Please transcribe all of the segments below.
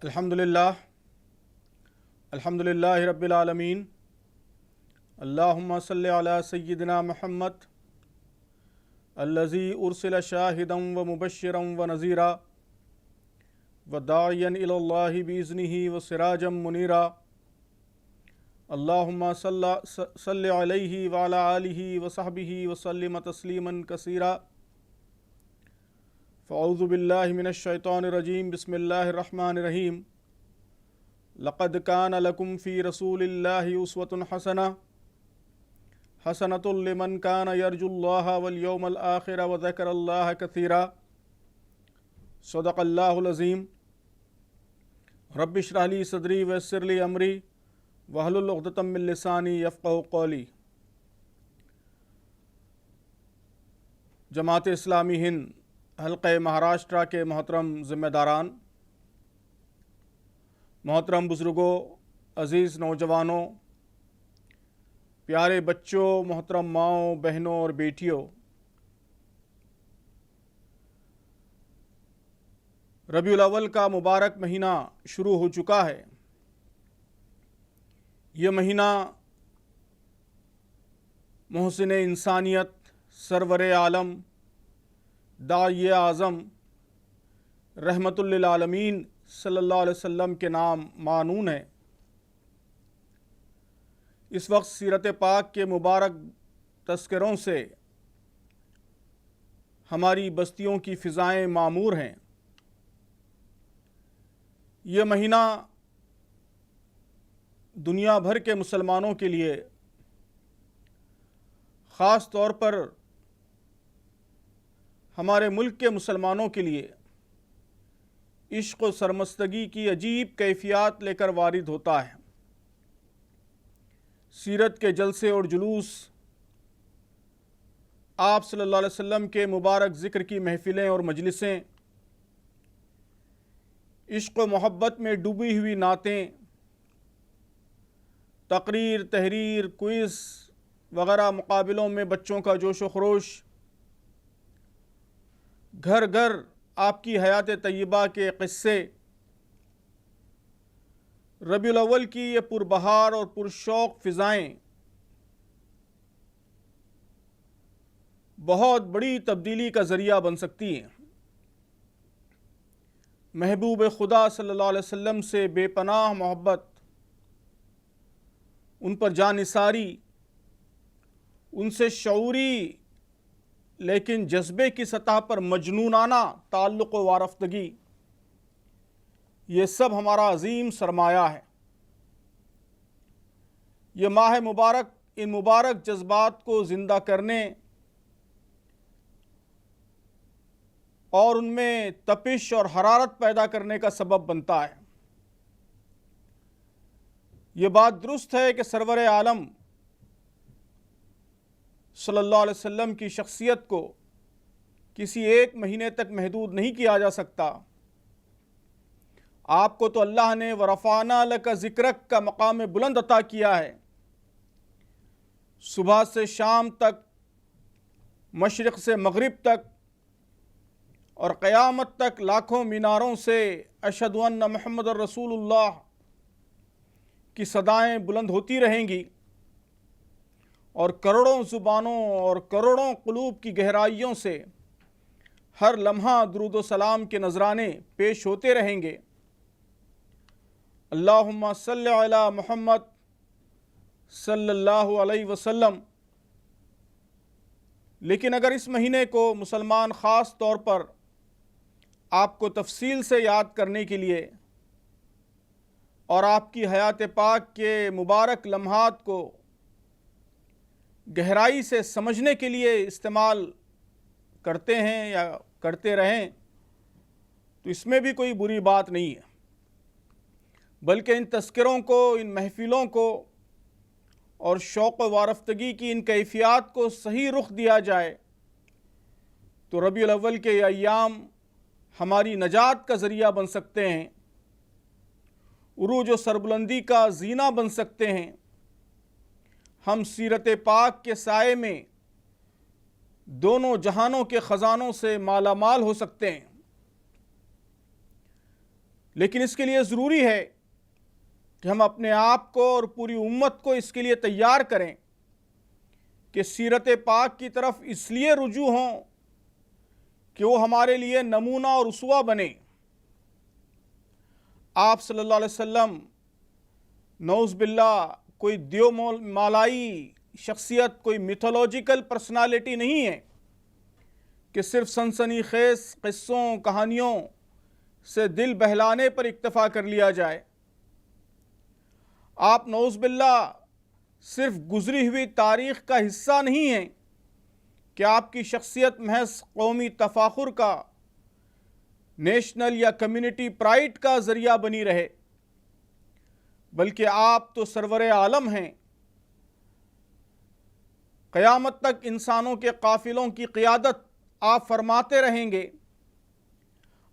الحمدللہ رب العالمین اللہم صلی علی سیدنا محمد الذی ارسل شاہدا و مبشرا و نذیرا و داعیا الی اللہ باذنہ و سراجا منیرا اللہم صلی علیہ وعلی آلہ و صحبہ وسلم تسلیما کثیرا فاعوذ باللہ من الشیطان الرجیم بسم اللہ الرحمن الرحیم لقد کان لکم فی رسول اللہ اسوۃ حسنۃ لمن کان یرجو اللہ والیوم الآخر وذکر اللہ کثیرا صدق اللہ العظیم رب اشرح لی صدری ویسر لی امری واحلل عقدۃ من لسانی یفقہوا قولی۔ جماعت اسلامی ہند حلقہ مہاراشٹرا کے محترم ذمہ داران، محترم بزرگوں، عزیز نوجوانوں، پیارے بچوں، محترم ماؤں، بہنوں اور بیٹیوں، ربیع الاول کا مبارک مہینہ شروع ہو چکا ہے۔ یہ مہینہ محسن انسانیت، سرور عالم، داعی اعظم، رحمت للعالمین صلی اللہ علیہ وسلم کے نام معنون ہے۔ اس وقت سیرت پاک کے مبارک تذکروں سے ہماری بستیوں کی فضائیں معمور ہیں۔ یہ مہینہ دنیا بھر کے مسلمانوں کے لیے، خاص طور پر ہمارے ملک کے مسلمانوں کے لیے، عشق و سرمستگی کی عجیب کیفیات لے کر وارد ہوتا ہے۔ سیرت کے جلسے اور جلوس، آپ صلی اللہ علیہ وسلم کے مبارک ذکر کی محفلیں اور مجلسیں، عشق و محبت میں ڈوبی ہوئی نعتیں، تقریر، تحریر، کوئز وغیرہ مقابلوں میں بچوں کا جوش و خروش، گھر گھر آپ کی حیات طیبہ کے قصے، ربیع الاول کی یہ پربہار اور پرشوق فضائیں بہت بڑی تبدیلی کا ذریعہ بن سکتی ہیں۔ محبوب خدا صلی اللہ علیہ وسلم سے بے پناہ محبت، ان پر جانثاری، ان سے شعوری لیکن جذبے کی سطح پر مجنونانہ تعلق و وارفتگی، یہ سب ہمارا عظیم سرمایہ ہے۔ یہ ماہ مبارک ان مبارک جذبات کو زندہ کرنے اور ان میں تپش اور حرارت پیدا کرنے کا سبب بنتا ہے۔ یہ بات درست ہے کہ سرور عالم صلی اللہ علیہ وسلم کی شخصیت کو کسی ایک مہینے تک محدود نہیں کیا جا سکتا۔ آپ کو تو اللہ نے وَرَفَعْنَا لَكَ ذِكْرَكَ کا مقام بلند عطا کیا ہے۔ صبح سے شام تک، مشرق سے مغرب تک اور قیامت تک لاکھوں میناروں سے اشہدو ان محمد الرسول اللہ کی صدائیں بلند ہوتی رہیں گی، اور کروڑوں زبانوں اور کروڑوں قلوب کی گہرائیوں سے ہر لمحہ درود و سلام کے نذرانے پیش ہوتے رہیں گے۔ اللہم صلی علی محمد صلی اللہ علیہ وسلم۔ لیکن اگر اس مہینے کو مسلمان خاص طور پر آپ کو تفصیل سے یاد کرنے کے لیے اور آپ کی حیات پاک کے مبارک لمحات کو گہرائی سے سمجھنے کے لیے استعمال کرتے ہیں یا کرتے رہیں تو اس میں بھی کوئی بری بات نہیں ہے، بلکہ ان تذکروں کو، ان محفلوں کو اور شوق و وارفتگی کی ان کیفیات کو صحیح رخ دیا جائے تو ربیع الاول کے یہ ایام ہماری نجات کا ذریعہ بن سکتے ہیں، عروج و سربلندی کا زینہ بن سکتے ہیں۔ ہم سیرت پاک کے سائے میں دونوں جہانوں کے خزانوں سے مالا مال ہو سکتے ہیں۔ لیکن اس کے لیے ضروری ہے کہ ہم اپنے آپ کو اور پوری امت کو اس کے لیے تیار کریں کہ سیرت پاک کی طرف اس لیے رجوع ہوں کہ وہ ہمارے لیے نمونہ اور اسوہ بنے۔ آپ صلی اللہ علیہ وسلم نعوذ باللہ کوئی دیو مالائی شخصیت، کوئی میتھولوجیکل پرسنالٹی نہیں ہے کہ صرف سنسنی خیز قصوں کہانیوں سے دل بہلانے پر اکتفا کر لیا جائے۔ آپ نعوذ باللہ صرف گزری ہوئی تاریخ کا حصہ نہیں ہیں کہ آپ کی شخصیت محض قومی تفاخر کا، نیشنل یا کمیونٹی پرائیڈ کا ذریعہ بنی رہے، بلکہ آپ تو سرور عالم ہیں۔ قیامت تک انسانوں کے قافلوں کی قیادت آپ فرماتے رہیں گے۔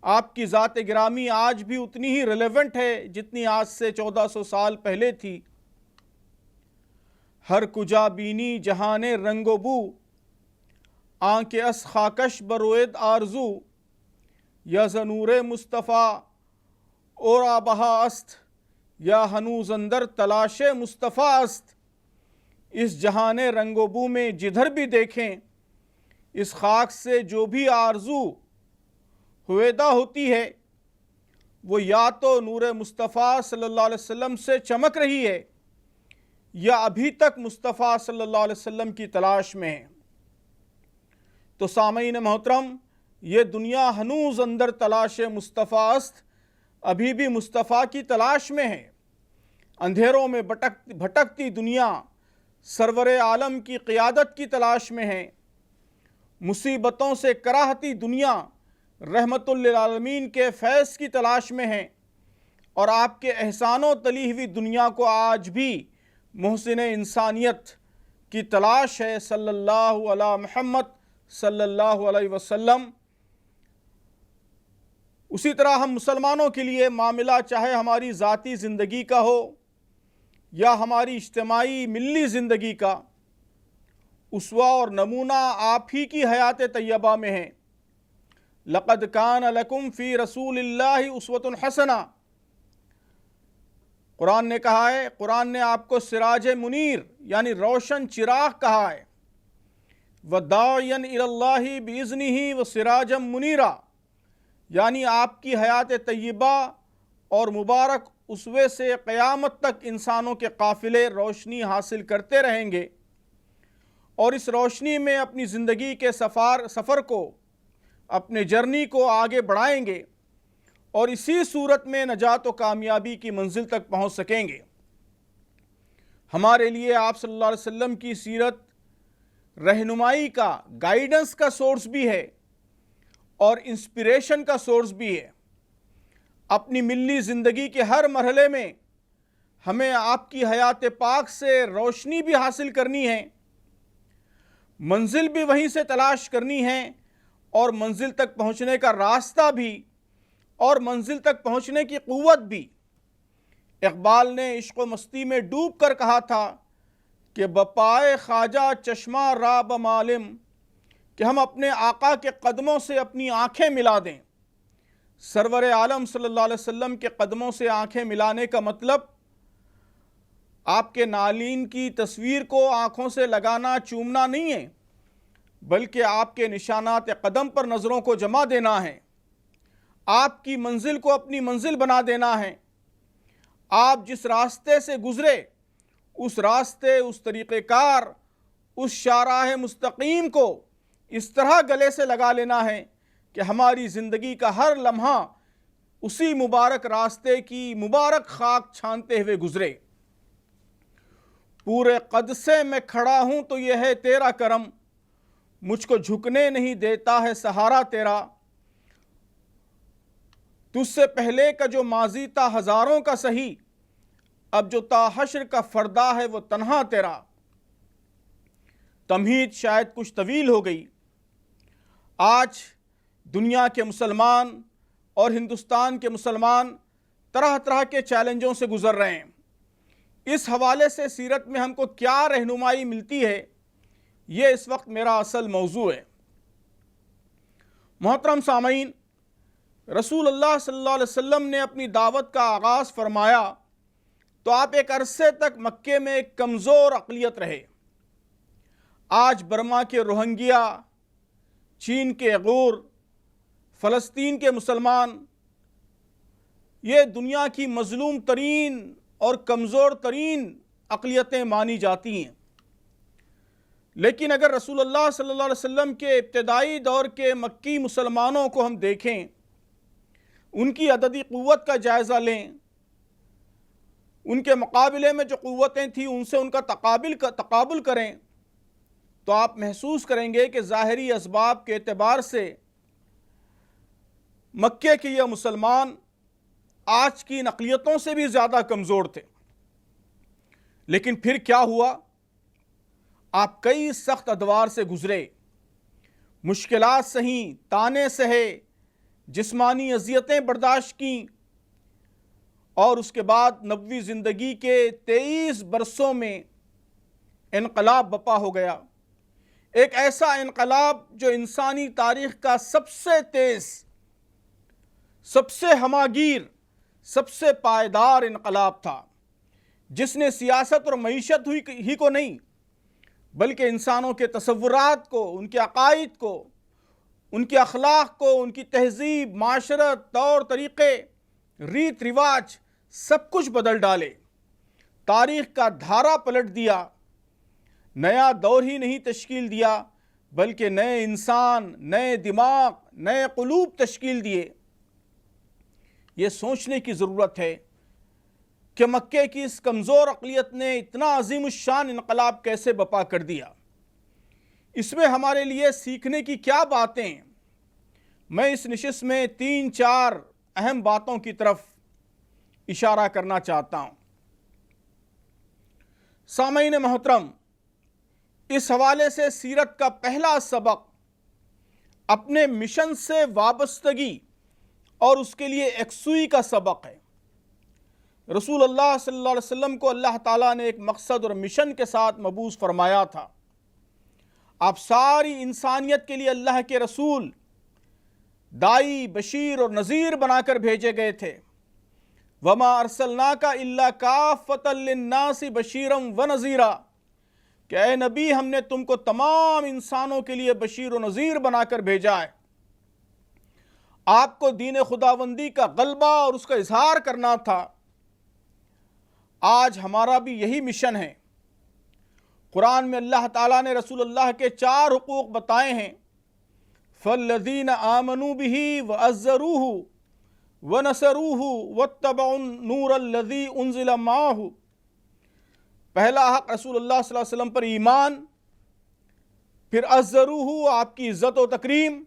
آپ کی ذات گرامی آج بھی اتنی ہی ریلیونٹ ہے جتنی آج سے 1400 سال پہلے تھی۔ ہر کجا بینی جہان رنگ و بو، آنکھ اس خاکش بروید آرزو، یا زنور مصطفیٰ اور آبہا است، یا ہنوز اندر تلاش مصطفیٰ است۔ اس جہان رنگ و بو میں جدھر بھی دیکھیں، اس خاک سے جو بھی آرزو ہویدہ ہوتی ہے وہ یا تو نور مصطفیٰ صلی اللہ علیہ وسلم سے چمک رہی ہے یا ابھی تک مصطفیٰ صلی اللہ علیہ وسلم کی تلاش میں ہے۔ تو سامعین محترم، یہ دنیا ہنوز اندر تلاش مصطفیٰ است، ابھی بھی مصطفیٰ کی تلاش میں ہے۔ اندھیروں میں بھٹکتی دنیا سرور عالم کی قیادت کی تلاش میں ہے۔ مصیبتوں سے کراہتی دنیا رحمت للعالمین کے فیض کی تلاش میں ہے، اور آپ کے احسانوں تلی ہوئی دنیا کو آج بھی محسن انسانیت کی تلاش ہے صلی اللہ علی محمد صلی اللہ علیہ وسلم۔ اسی طرح ہم مسلمانوں کے لیے معاملہ چاہے ہماری ذاتی زندگی کا ہو یا ہماری اجتماعی ملی زندگی کا، اسوہ اور نمونہ آپ ہی کی حیات طیبہ میں ہے۔ لقد کان لکم فی رسول اللہ اسوۃ حسنہ، قرآن نے کہا ہے، قرآن نے آپ کو سراج منیر یعنی روشن چراغ کہا ہے۔ وَدَاعِيًا إِلَى اللَّهِ بِإِذْنِهِ وَسِرَاجًا مُنِيرًا، یعنی آپ کی حیات طیبہ اور مبارک اسوے سے قیامت تک انسانوں کے قافلے روشنی حاصل کرتے رہیں گے، اور اس روشنی میں اپنی زندگی کے سفر کو، اپنے جرنی کو آگے بڑھائیں گے، اور اسی صورت میں نجات و کامیابی کی منزل تک پہنچ سکیں گے۔ ہمارے لیے آپ صلی اللہ علیہ وسلم کی سیرت رہنمائی کا، گائیڈنس کا سورس بھی ہے اور انسپریشن کا سورس بھی ہے۔ اپنی ملی زندگی کے ہر مرحلے میں ہمیں آپ کی حیات پاک سے روشنی بھی حاصل کرنی ہے، منزل بھی وہیں سے تلاش کرنی ہے، اور منزل تک پہنچنے کا راستہ بھی اور منزل تک پہنچنے کی قوت بھی۔ اقبال نے عشق و مستی میں ڈوب کر کہا تھا کہ بپائے خواجہ چشمہ را بمالم، کہ ہم اپنے آقا کے قدموں سے اپنی آنکھیں ملا دیں۔ سرور عالم صلی اللہ علیہ وسلم کے قدموں سے آنکھیں ملانے کا مطلب آپ کے نالین کی تصویر کو آنکھوں سے لگانا، چومنا نہیں ہے، بلکہ آپ کے نشانات قدم پر نظروں کو جما دینا ہے، آپ کی منزل کو اپنی منزل بنا دینا ہے۔ آپ جس راستے سے گزرے، اس راستے، اس طریقہ کار، اس شاہراہ مستقیم کو اس طرح گلے سے لگا لینا ہے کہ ہماری زندگی کا ہر لمحہ اسی مبارک راستے کی مبارک خاک چھانتے ہوئے گزرے۔ پورے قد سے میں کھڑا ہوں تو یہ ہے تیرا کرم، مجھ کو جھکنے نہیں دیتا ہے سہارا تیرا۔ تجھ سے پہلے کا جو ماضی تھا ہزاروں کا سہی، اب جو تا حشر کا فردا ہے وہ تنہا تیرا۔ تمہید شاید کچھ طویل ہو گئی۔ آج دنیا کے مسلمان اور ہندوستان کے مسلمان طرح طرح کے چیلنجوں سے گزر رہے ہیں۔ اس حوالے سے سیرت میں ہم کو کیا رہنمائی ملتی ہے، یہ اس وقت میرا اصل موضوع ہے۔ محترم سامعین، رسول اللہ صلی اللہ علیہ وسلم نے اپنی دعوت کا آغاز فرمایا تو آپ ایک عرصے تک مکے میں ایک کمزور اقلیت رہے۔ آج برما کے روہنگیا، چین کے غور، فلسطین کے مسلمان، یہ دنیا کی مظلوم ترین اور کمزور ترین اقلیتیں مانی جاتی ہیں۔ لیکن اگر رسول اللہ صلی اللہ علیہ وسلم کے ابتدائی دور کے مکی مسلمانوں کو ہم دیکھیں، ان کی عددی قوت کا جائزہ لیں، ان کے مقابلے میں جو قوتیں تھیں ان سے ان کا تقابل کریں، تو آپ محسوس کریں گے کہ ظاہری اسباب کے اعتبار سے مکے کے یہ مسلمان آج کی اقلیتوں سے بھی زیادہ کمزور تھے۔ لیکن پھر کیا ہوا؟ آپ کئی سخت ادوار سے گزرے، مشکلات سہیں، تانے سہے، جسمانی اذیتیں برداشت کیں، اور اس کے بعد نبوی زندگی کے 23 برسوں میں انقلاب برپا ہو گیا۔ ایک ایسا انقلاب جو انسانی تاریخ کا سب سے تیز، سب سے ہماگیر، سب سے پائیدار انقلاب تھا، جس نے سیاست اور معیشت ہی کو نہیں بلکہ انسانوں کے تصورات کو، ان کے عقائد کو، ان کے اخلاق کو، ان کی تہذیب، معاشرت، طور طریقے، ریت رواج، سب کچھ بدل ڈالے، تاریخ کا دھارا پلٹ دیا، نیا دور ہی نہیں تشکیل دیا بلکہ نئے انسان، نئے دماغ، نئے قلوب تشکیل دیے۔ یہ سوچنے کی ضرورت ہے کہ مکے کی اس کمزور اقلیت نے اتنا عظیم الشان انقلاب کیسے برپا کر دیا۔ اس میں ہمارے لیے سیکھنے کی کیا باتیں ہیں؟ میں اس نشست میں 3-4 اہم باتوں کی طرف اشارہ کرنا چاہتا ہوں۔ سامعین محترم، اس حوالے سے سیرت کا پہلا سبق اپنے مشن سے وابستگی اور اس کے لیے یکسوئی کا سبق ہے۔ رسول اللہ صلی اللہ علیہ وسلم کو اللہ تعالیٰ نے ایک مقصد اور مشن کے ساتھ مبعوث فرمایا تھا۔ آپ ساری انسانیت کے لیے اللہ کے رسول، دائی، بشیر اور نذیر بنا کر بھیجے گئے تھے۔ وَمَا أَرْسَلْنَاكَ إِلَّا كَافَّةً لِلنَّاسِ بَشِيرًا وَنَذِيرًا، کہ اے نبی، ہم نے تم کو تمام انسانوں کے لیے بشیر و نذیر بنا کر بھیجا ہے۔ آپ کو دین خداوندی کا غلبہ اور اس کا اظہار کرنا تھا۔ آج ہمارا بھی یہی مشن ہے۔ قرآن میں اللہ تعالیٰ نے رسول اللہ کے 4 حقوق بتائے ہیں۔ فَالَّذِينَ آمَنُوا بِهِ وَعَزَّرُوهُ وَنَصَرُوهُ وَاتَّبَعُوا النُّورَ الَّذِي أُنزِلَ مَعَهُ۔ پہلا حق رسول اللہ صلی اللہ علیہ وسلم پر ایمان، پھر عزروہ آپ کی عزت و تکریم،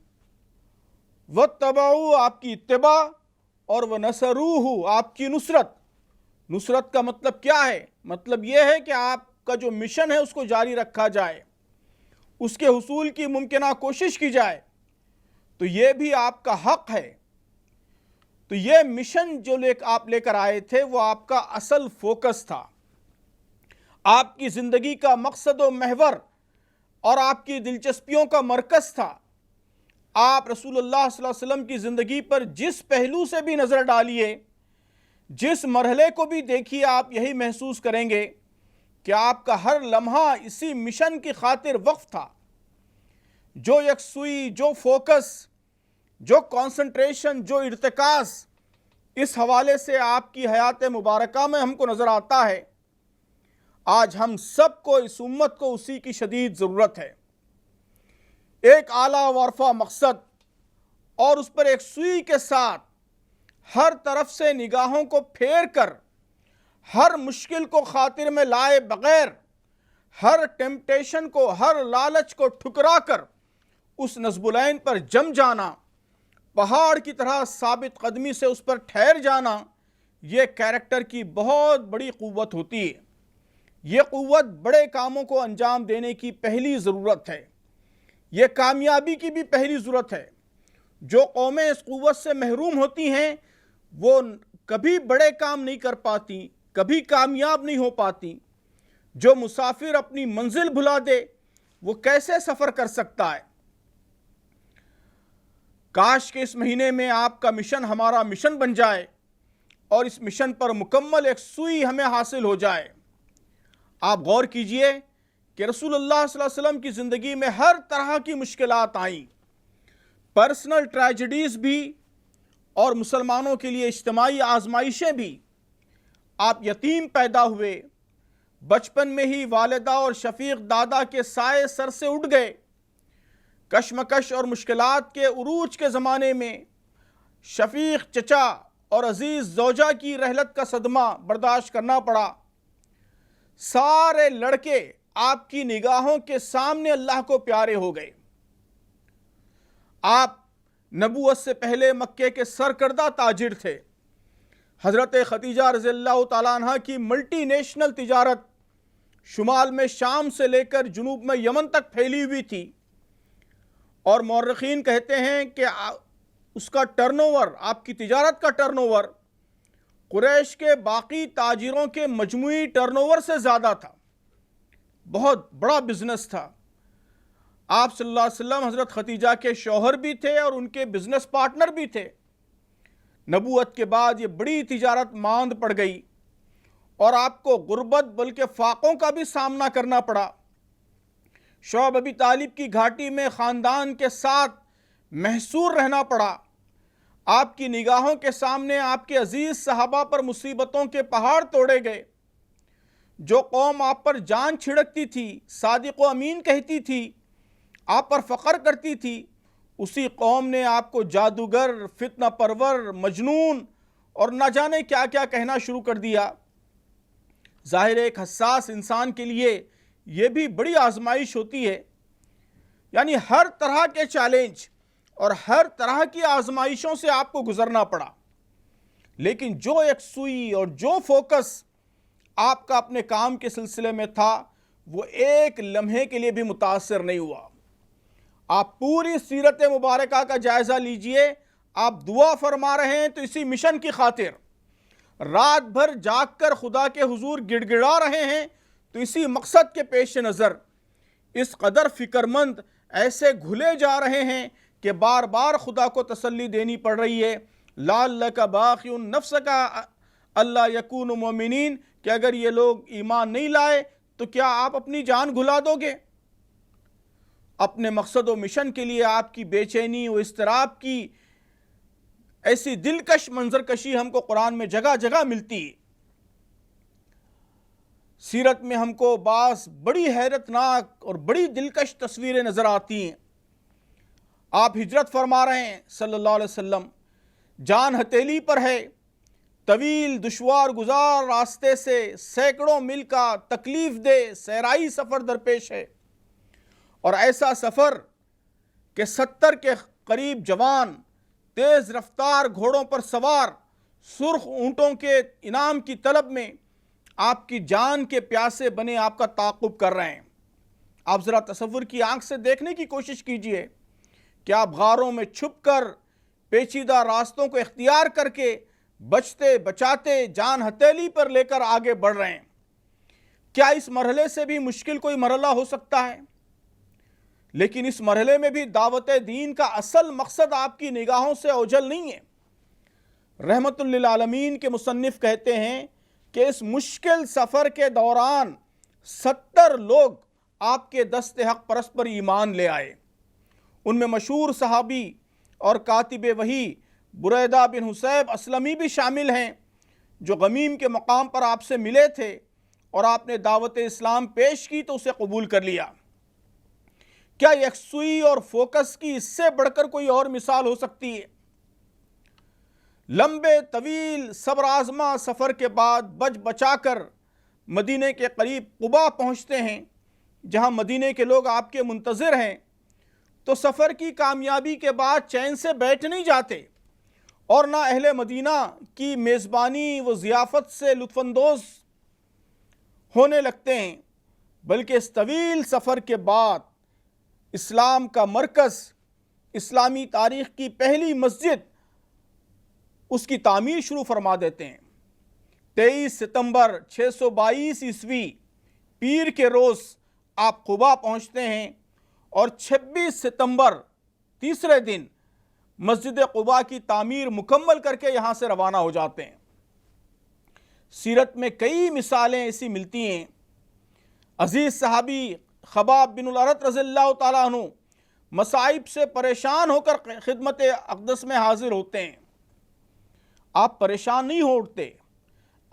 واتبعوا آپ کی اتباع، اور ونصروہ آپ کی نصرت۔ نصرت کا مطلب کیا ہے؟ مطلب یہ ہے کہ آپ کا جو مشن ہے اس کو جاری رکھا جائے، اس کے حصول کی ممکنہ کوشش کی جائے، تو یہ بھی آپ کا حق ہے۔ تو یہ مشن جو آپ لے کر آئے تھے وہ آپ کا اصل فوکس تھا، آپ کی زندگی کا مقصد و محور اور آپ کی دلچسپیوں کا مرکز تھا۔ آپ رسول اللہ صلی اللہ علیہ وسلم کی زندگی پر جس پہلو سے بھی نظر ڈالیے، جس مرحلے کو بھی دیکھیے، آپ یہی محسوس کریں گے کہ آپ کا ہر لمحہ اسی مشن کی خاطر وقف تھا۔ جو یکسوئی، جو فوکس، جو کانسنٹریشن، جو ارتکاز اس حوالے سے آپ کی حیات مبارکہ میں ہم کو نظر آتا ہے، آج ہم سب کو، اس امت کو اسی کی شدید ضرورت ہے۔ ایک اعلیٰ وارفع مقصد اور اس پر ایک سوئی کے ساتھ ہر طرف سے نگاہوں کو پھیر کر، ہر مشکل کو خاطر میں لائے بغیر، ہر ٹیمپٹیشن کو، ہر لالچ کو ٹھکرا کر اس نصب العین پر جم جانا، پہاڑ کی طرح ثابت قدمی سے اس پر ٹھہر جانا، یہ کیریکٹر کی بہت بڑی قوت ہوتی ہے۔ یہ قوت بڑے کاموں کو انجام دینے کی پہلی ضرورت ہے، یہ کامیابی کی بھی پہلی ضرورت ہے۔ جو قومیں اس قوت سے محروم ہوتی ہیں وہ کبھی بڑے کام نہیں کر پاتی، کبھی کامیاب نہیں ہو پاتی۔ جو مسافر اپنی منزل بھلا دے وہ کیسے سفر کر سکتا ہے؟ کاش کہ اس مہینے میں آپ کا مشن ہمارا مشن بن جائے اور اس مشن پر مکمل یکسوئی ہمیں حاصل ہو جائے۔ آپ غور کیجئے کہ رسول اللہ صلی اللہ علیہ وسلم کی زندگی میں ہر طرح کی مشکلات آئیں، پرسنل ٹریجڈیز بھی اور مسلمانوں کے لیے اجتماعی آزمائشیں بھی۔ آپ یتیم پیدا ہوئے، بچپن میں ہی والدہ اور شفیق دادا کے سائے سر سے اٹھ گئے، کشمکش اور مشکلات کے عروج کے زمانے میں شفیق چچا اور عزیز زوجہ کی رحلت کا صدمہ برداشت کرنا پڑا۔ سارے لڑکے آپ کی نگاہوں کے سامنے اللہ کو پیارے ہو گئے۔ آپ نبوت سے پہلے مکے کے سرکردہ تاجر تھے۔ حضرت خدیجہ رضی اللہ تعالیٰ عنہ کی ملٹی نیشنل تجارت شمال میں شام سے لے کر جنوب میں یمن تک پھیلی ہوئی تھی، اور مورخین کہتے ہیں کہ اس کا ٹرن اوور، آپ کی تجارت کا ٹرن اوور قریش کے باقی تاجروں کے مجموعی ٹرن اوور سے زیادہ تھا۔ بہت بڑا بزنس تھا۔ آپ صلی اللہ علیہ وسلم حضرت خدیجہ کے شوہر بھی تھے اور ان کے بزنس پارٹنر بھی تھے۔ نبوت کے بعد یہ بڑی تجارت ماند پڑ گئی اور آپ کو غربت بلکہ فاقوں کا بھی سامنا کرنا پڑا۔ شعیب ابی طالب کی گھاٹی میں خاندان کے ساتھ محصور رہنا پڑا۔ آپ کی نگاہوں کے سامنے آپ کے عزیز صحابہ پر مصیبتوں کے پہاڑ توڑے گئے۔ جو قوم آپ پر جان چھڑکتی تھی، صادق و امین کہتی تھی، آپ پر فخر کرتی تھی، اسی قوم نے آپ کو جادوگر، فتنہ پرور، مجنون اور نہ جانے کیا کیا کہنا شروع کر دیا۔ ظاہر ایک حساس انسان کے لیے یہ بھی بڑی آزمائش ہوتی ہے، یعنی ہر طرح کے چیلنج اور ہر طرح کی آزمائشوں سے آپ کو گزرنا پڑا، لیکن جو یکسوئی اور جو فوکس آپ کا اپنے کام کے سلسلے میں تھا وہ ایک لمحے کے لیے بھی متاثر نہیں ہوا۔ آپ پوری سیرت مبارکہ کا جائزہ لیجئے، آپ دعا فرما رہے ہیں تو اسی مشن کی خاطر، رات بھر جاگ کر خدا کے حضور گڑ گڑا رہے ہیں تو اسی مقصد کے پیش نظر، اس قدر فکر مند ایسے گھلے جا رہے ہیں کہ بار بار خدا کو تسلی دینی پڑ رہی ہے، لعلک باخع نفسک الا یکونوا مؤمنین، کہ اگر یہ لوگ ایمان نہیں لائے تو کیا آپ اپنی جان گھلا دو گے؟ اپنے مقصد و مشن کے لیے آپ کی بے چینی و اضطراب کی ایسی دلکش منظرکشی ہم کو قرآن میں جگہ جگہ ملتی ہے۔ سیرت میں ہم کو بعض بڑی حیرت ناک اور بڑی دلکش تصویریں نظر آتی ہیں۔ آپ ہجرت فرما رہے ہیں صلی اللہ علیہ وسلم، جان ہتھیلی پر ہے، طویل دشوار گزار راستے سے سینکڑوں میل کا تکلیف دہ صحرائی سفر درپیش ہے، اور ایسا سفر کہ 70 کے قریب جوان تیز رفتار گھوڑوں پر سوار سرخ اونٹوں کے انعام کی طلب میں آپ کی جان کے پیاسے بنے آپ کا تعاقب کر رہے ہیں۔ آپ ذرا تصور کی آنکھ سے دیکھنے کی کوشش کیجئے کہ آپ غاروں میں چھپ کر پیچیدہ راستوں کو اختیار کر کے بچتے بچاتے جان ہتھیلی پر لے کر آگے بڑھ رہے ہیں۔ کیا اس مرحلے سے بھی مشکل کوئی مرحلہ ہو سکتا ہے؟ لیکن اس مرحلے میں بھی دعوت دین کا اصل مقصد آپ کی نگاہوں سے اوجھل نہیں ہے۔ رحمت للعالمین کے مصنف کہتے ہیں کہ اس مشکل سفر کے دوران 70 لوگ آپ کے دست حق پرست پر ایمان لے آئے۔ ان میں مشہور صحابی اور کاتب وحی بریدہ بن حصیب اسلمی بھی شامل ہیں، جو غمیم کے مقام پر آپ سے ملے تھے اور آپ نے دعوت اسلام پیش کی تو اسے قبول کر لیا۔ کیا یکسوئی اور فوکس کی اس سے بڑھ کر کوئی اور مثال ہو سکتی ہے؟ لمبے طویل صبر آزما سفر کے بعد بچ بچا کر مدینہ کے قریب قباء پہنچتے ہیں، جہاں مدینہ کے لوگ آپ کے منتظر ہیں، تو سفر کی کامیابی کے بعد چین سے بیٹھ نہیں جاتے اور نہ اہل مدینہ کی میزبانی و ضیافت سے لطف اندوز ہونے لگتے ہیں، بلکہ اس طویل سفر کے بعد اسلام کا مرکز، اسلامی تاریخ کی پہلی مسجد، اس کی تعمیر شروع فرما دیتے ہیں۔ 23 ستمبر 622 عیسوی پیر کے روز آپ قباء پہنچتے ہیں، اور 26 ستمبر تیسرے دن مسجد قباء کی تعمیر مکمل کر کے یہاں سے روانہ ہو جاتے ہیں۔ سیرت میں کئی مثالیں ایسی ملتی ہیں۔ عزیز صحابی خباب بن الارت رضی اللہ تعالیٰ عنہ مصائب سے پریشان ہو کر خدمت اقدس میں حاضر ہوتے ہیں۔ آپ پریشان نہیں ہوتے،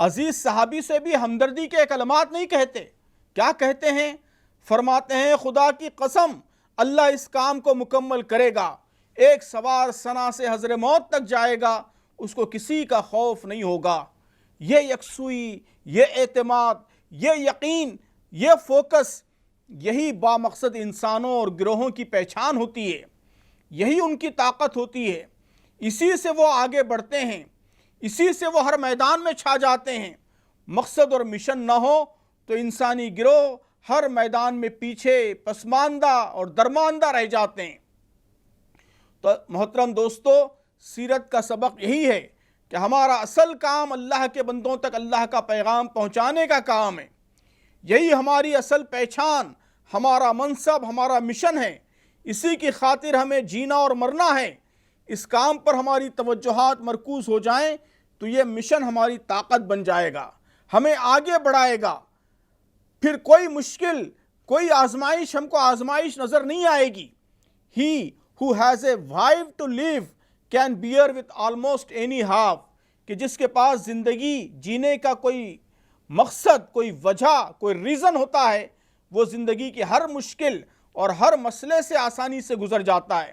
عزیز صحابی سے بھی ہمدردی کے کلمات نہیں کہتے۔ کیا کہتے ہیں؟ فرماتے ہیں خدا کی قسم اللہ اس کام کو مکمل کرے گا، ایک سوار ثنا سے حضر موت تک جائے گا، اس کو کسی کا خوف نہیں ہوگا۔ یہ یکسوئی، یہ اعتماد، یہ یقین، یہ فوکس، یہی بامقصد انسانوں اور گروہوں کی پہچان ہوتی ہے، یہی ان کی طاقت ہوتی ہے۔ اسی سے وہ آگے بڑھتے ہیں، اسی سے وہ ہر میدان میں چھا جاتے ہیں۔ مقصد اور مشن نہ ہو تو انسانی گروہ ہر میدان میں پیچھے، پسماندہ اور درماندہ رہ جاتے ہیں۔ تو محترم دوستو، سیرت کا سبق یہی ہے کہ ہمارا اصل کام اللہ کے بندوں تک اللہ کا پیغام پہنچانے کا کام ہے۔ یہی ہماری اصل پہچان، ہمارا منصب، ہمارا مشن ہے۔ اسی کی خاطر ہمیں جینا اور مرنا ہے۔ اس کام پر ہماری توجہات مرکوز ہو جائیں تو یہ مشن ہماری طاقت بن جائے گا، ہمیں آگے بڑھائے گا۔ پھر کوئی مشکل، کوئی آزمائش ہم کو آزمائش نظر نہیں آئے گی۔ He who has a wife to live can bear with almost any half، کہ جس کے پاس زندگی جینے کا کوئی مقصد، کوئی وجہ، کوئی ریزن ہوتا ہے، وہ زندگی کی ہر مشکل اور ہر مسئلے سے آسانی سے گزر جاتا ہے۔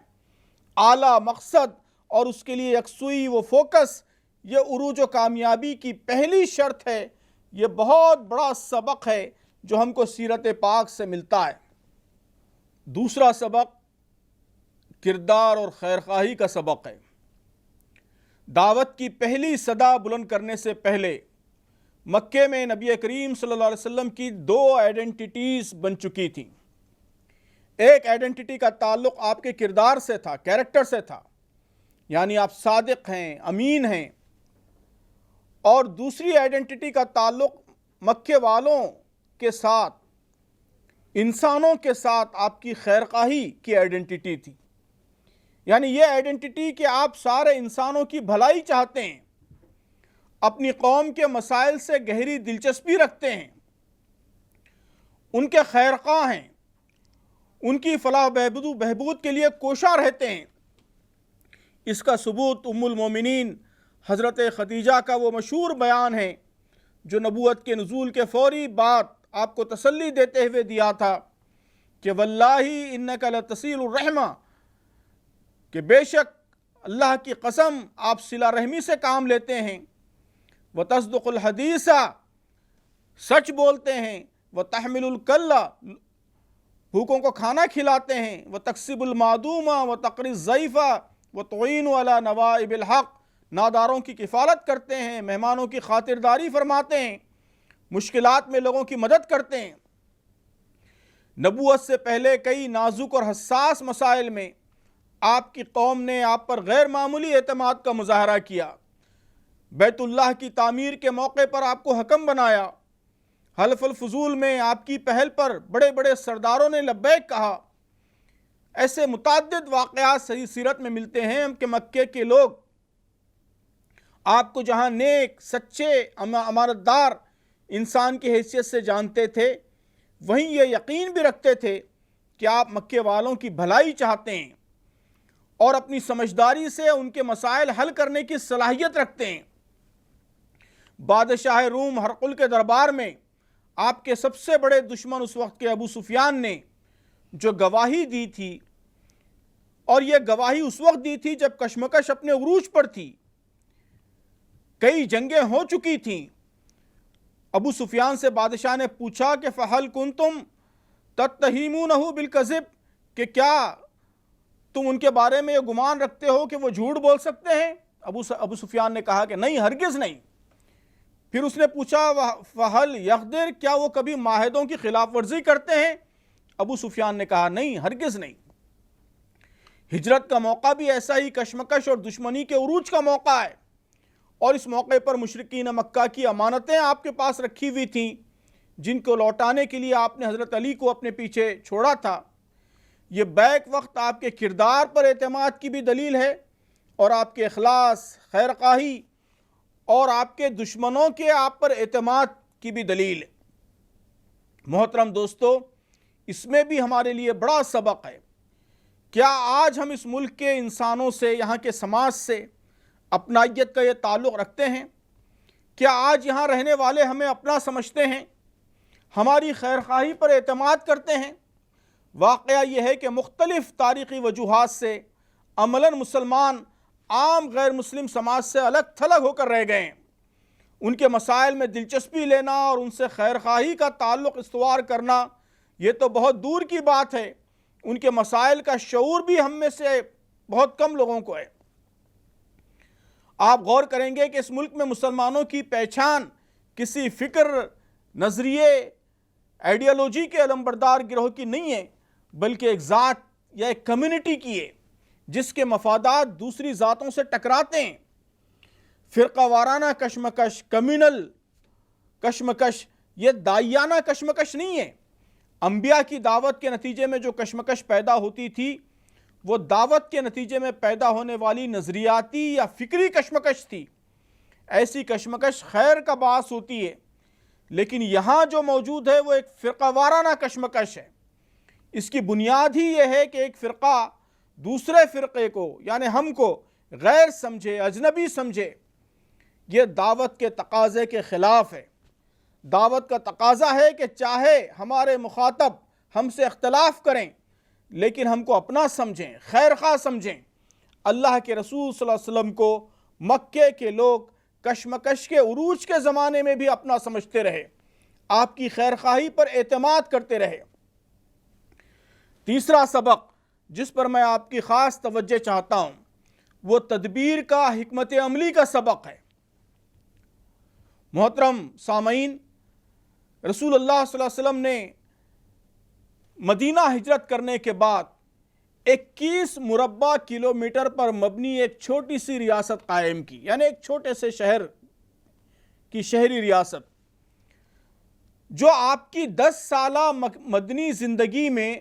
اعلیٰ مقصد اور اس کے لیے یکسوئی و فوکس، یہ عروج و کامیابی کی پہلی شرط ہے۔ یہ بہت بڑا سبق ہے جو ہم کو سیرت پاک سے ملتا ہے۔ دوسرا سبق کردار اور خیرخواہی کا سبق ہے۔ دعوت کی پہلی صدا بلند کرنے سے پہلے مکے میں نبی کریم صلی اللہ علیہ وسلم کی دو آئیڈنٹیٹیز بن چکی تھیں۔ ایک آئیڈنٹیٹی کا تعلق آپ کے کردار سے تھا، کیریکٹر سے تھا، یعنی آپ صادق ہیں، امین ہیں، اور دوسری آئیڈنٹیٹی کا تعلق مکے والوں کے ساتھ، انسانوں کے ساتھ آپ کی خیرخواہی کی آئیڈنٹیٹی تھی۔ یعنی یہ آئیڈنٹیٹی کہ آپ سارے انسانوں کی بھلائی چاہتے ہیں، اپنی قوم کے مسائل سے گہری دلچسپی رکھتے ہیں، ان کے خیرخواہ ہیں، ان کی فلاح بہبود کے لیے کوشاں رہتے ہیں۔ اس کا ثبوت ام المومنین حضرت خدیجہ کا وہ مشہور بیان ہے جو نبوت کے نزول کے فوری بعد آپ کو تسلی دیتے ہوئے دیا تھا کہ واللہ انک لتصیل الرحمہ، کہ بے شک اللہ کی قسم آپ صلہ رحمی سے کام لیتے ہیں، وتصدق الحدیث، سچ بولتے ہیں، وتحمل الکل، بھوکوں کو کھانا کھلاتے ہیں، وتکسب المعدوم وتقری الضیف وتعین علی نوائب الحق، ناداروں کی کفالت کرتے ہیں، مہمانوں کی خاطرداری فرماتے ہیں، مشکلات میں لوگوں کی مدد کرتے ہیں۔ نبوت سے پہلے کئی نازک اور حساس مسائل میں آپ کی قوم نے آپ پر غیر معمولی اعتماد کا مظاہرہ کیا۔ بیت اللہ کی تعمیر کے موقع پر آپ کو حکم بنایا، حلف الفضول میں آپ کی پہل پر بڑے بڑے سرداروں نے لبیک کہا۔ ایسے متعدد واقعات صحیح سیرت میں ملتے ہیں کہ مکے کے لوگ آپ کو جہاں نیک، سچے، امانتدار انسان کی حیثیت سے جانتے تھے، وہیں یہ یقین بھی رکھتے تھے کہ آپ مکے والوں کی بھلائی چاہتے ہیں اور اپنی سمجھداری سے ان کے مسائل حل کرنے کی صلاحیت رکھتے ہیں۔ بادشاہ روم ہرقل کے دربار میں آپ کے سب سے بڑے دشمن اس وقت کے ابو سفیان نے جو گواہی دی تھی، اور یہ گواہی اس وقت دی تھی جب کشمکش اپنے عروج پر تھی، کئی جنگیں ہو چکی تھیں۔ ابو سفیان سے بادشاہ نے پوچھا کہ فَهَلْ كُنْتُمْ تَتَّهِمُونَهُ بِالْكَذِبِ، کہ کیا تم ان کے بارے میں یہ گمان رکھتے ہو کہ وہ جھوٹ بول سکتے ہیں؟ ابو سفیان نے کہا کہ نہیں، ہرگز نہیں۔ پھر اس نے پوچھا فَهَلْ يَغْدِرُ، کیا وہ کبھی معاہدوں کی خلاف ورزی کرتے ہیں؟ ابو سفیان نے کہا نہیں، ہرگز نہیں۔ ہجرت کا موقع بھی ایسا ہی کشمکش اور دشمنی کے عروج کا موقع ہے، اور اس موقع پر مشرکین مکہ کی امانتیں آپ کے پاس رکھی ہوئی تھیں جن کو لوٹانے کے لیے آپ نے حضرت علی کو اپنے پیچھے چھوڑا تھا۔ یہ بیک وقت آپ کے کردار پر اعتماد کی بھی دلیل ہے اور آپ کے اخلاص، خیر خواہی اور آپ کے دشمنوں کے آپ پر اعتماد کی بھی دلیل ہے۔ محترم دوستو، اس میں بھی ہمارے لیے بڑا سبق ہے۔ کیا آج ہم اس ملک کے انسانوں سے، یہاں کے سماج سے اپنائیت کا یہ تعلق رکھتے ہیں؟ کیا آج یہاں رہنے والے ہمیں اپنا سمجھتے ہیں؟ ہماری خیر خواہی پر اعتماد کرتے ہیں؟ واقعہ یہ ہے کہ مختلف تاریخی وجوہات سے عملاً مسلمان عام غیر مسلم سماج سے الگ تھلگ ہو کر رہ گئے ہیں۔ ان کے مسائل میں دلچسپی لینا اور ان سے خیر خواہی کا تعلق استوار کرنا یہ تو بہت دور کی بات ہے، ان کے مسائل کا شعور بھی ہم میں سے بہت کم لوگوں کو ہے۔ آپ غور کریں گے کہ اس ملک میں مسلمانوں کی پہچان کسی فکر، نظریے، آئیڈیالوجی کے علمبردار گروہ کی نہیں ہے، بلکہ ایک ذات یا ایک کمیونٹی کی ہے جس کے مفادات دوسری ذاتوں سے ٹکراتے ہیں۔ فرقہ وارانہ کشمکش، کمیونل کشمکش یہ داعیانہ کشمکش نہیں ہے۔ انبیاء کی دعوت کے نتیجے میں جو کشمکش پیدا ہوتی تھی وہ دعوت کے نتیجے میں پیدا ہونے والی نظریاتی یا فکری کشمکش تھی۔ ایسی کشمکش خیر کا باعث ہوتی ہے، لیکن یہاں جو موجود ہے وہ ایک فرقہ وارانہ کشمکش ہے۔ اس کی بنیاد ہی یہ ہے کہ ایک فرقہ دوسرے فرقے کو یعنی ہم کو غیر سمجھے، اجنبی سمجھے۔ یہ دعوت کے تقاضے کے خلاف ہے۔ دعوت کا تقاضا ہے کہ چاہے ہمارے مخاطب ہم سے اختلاف کریں لیکن ہم کو اپنا سمجھیں، خیر خواہ سمجھیں۔ اللہ کے رسول صلی اللہ علیہ وسلم کو مکے کے لوگ کشمکش کے عروج کے زمانے میں بھی اپنا سمجھتے رہے، آپ کی خیر خواہی پر اعتماد کرتے رہے۔ تیسرا سبق جس پر میں آپ کی خاص توجہ چاہتا ہوں وہ تدبیر کا، حکمت عملی کا سبق ہے۔ محترم سامعین، رسول اللہ صلی اللہ علیہ وسلم نے مدینہ ہجرت کرنے کے بعد 21 مربع کلومیٹر پر مبنی ایک چھوٹی سی ریاست قائم کی، یعنی ایک چھوٹے سے شہر کی شہری ریاست، جو آپ کی 10 سالہ مدنی زندگی میں